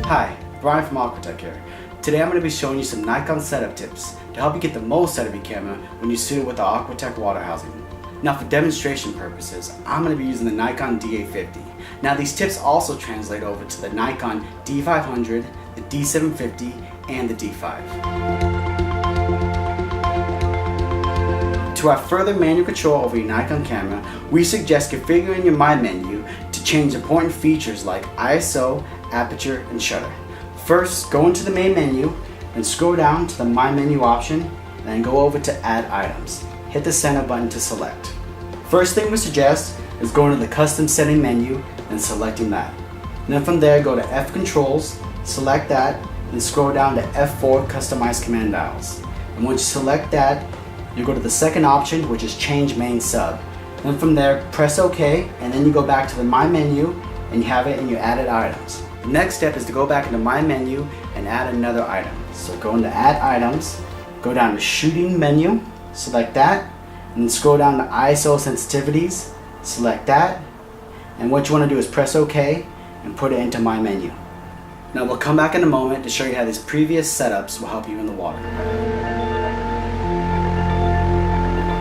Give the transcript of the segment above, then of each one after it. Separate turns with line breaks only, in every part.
Hi, Brian from AQUATECH here. Today I'm going to be showing you some Nikon setup tips to help you get the most out of your camera when you suit it with the AQUATECH water housing. Now for demonstration purposes, I'm going to be using the Nikon D850. Now these tips also translate over to the Nikon D500, the D750, and the D5. To have further manual control over your Nikon camera, we suggest configuring your My menu to change important features like ISO, aperture, and shutter. First, go into the main menu and scroll down to the My menu option and then go over to Add Items. Hit the center button to select. First thing we suggest is going to the custom setting menu and selecting that. And then from there, go to F Controls, select that, and scroll down to F4 Customize Command Dials. And once you select that, you go to the second option, which is Change Main Sub. Then from there, press OK, and then you go back to the My menu and you have it in your added items. The next step is to go back into My menu and add another item. So go into Add Items, go down to Shooting menu, select that, and then scroll down to ISO Sensitivities, select that, and what you want to do is press OK and put it into My menu. Now we'll come back in a moment to show you how these previous setups will help you in the water.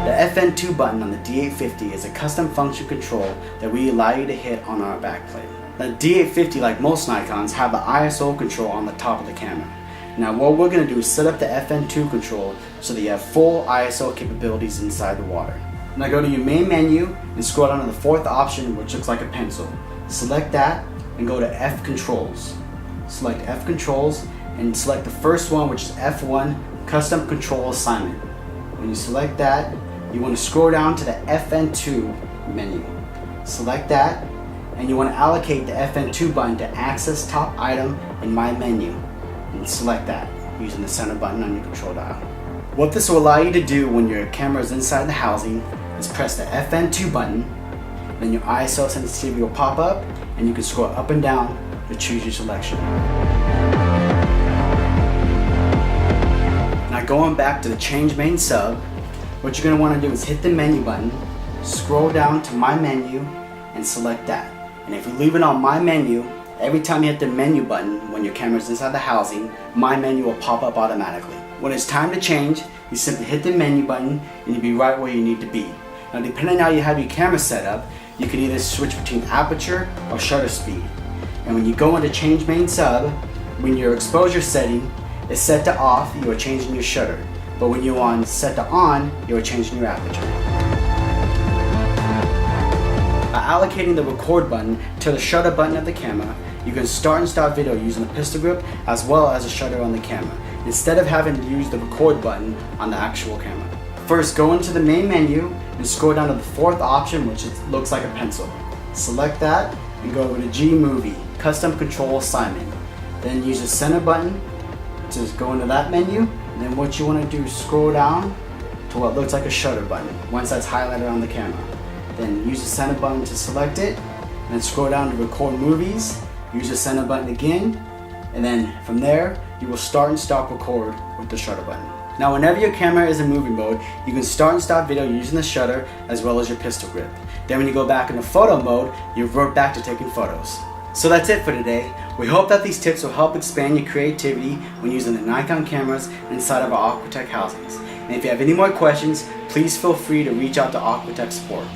The FN2 button on the D850 is a custom function control that we allow you to hit on our backplate. The D850, like most Nikons, have the ISO control on the top of the camera. Now what we're going to do is set up the FN2 control so that you have full ISO capabilities inside the water. Now go to your main menu and scroll down to the fourth option, which looks like a pencil. Select that and go to F Controls. Select F Controls and select the first one, which is F1 Custom Control Assignment. When you select that, you want to scroll down to the FN2 menu. Select that, and you want to allocate the FN2 button to access top item in My menu. And select that using the center button on your control dial. What this will allow you to do when your camera is inside the housing is press the FN2 button, then your ISO sensitivity will pop up, and you can scroll up and down to choose your selection. Now going back to the Change Main Sub, what you're going to want to do is hit the menu button, scroll down to My menu, and select that. And if you leave it on My menu, every time you hit the menu button when your camera is inside the housing, My menu will pop up automatically. When it's time to change, you simply hit the menu button and you'll be right where you need to be. Now depending on how you have your camera set up, you can either switch between aperture or shutter speed. And when you go into Change Main Sub, when your exposure setting is set to off, you are changing your shutter. But when you're on set to on, you are changing your aperture. By allocating the record button to the shutter button of the camera, you can start and stop video using the pistol grip as well as a shutter on the camera, instead of having to use the record button on the actual camera. First, go into the main menu and scroll down to the fourth option, which looks like a pencil. Select that and go over to G Movie, Custom Control Assignment. Then use the center button to go into that menu, and then what you want to do is scroll down to what looks like a shutter button once that's highlighted on the camera. Then use the center button to select it, and then scroll down to Record Movies, use the center button again, and then from there you will start and stop record with the shutter button. Now whenever your camera is in movie mode, you can start and stop video using the shutter as well as your pistol grip. Then when you go back into photo mode, you revert back to taking photos. So that's it for today. We hope that these tips will help expand your creativity when using the Nikon cameras inside of our AQUATECH housings. And if you have any more questions, please feel free to reach out to AQUATECH support.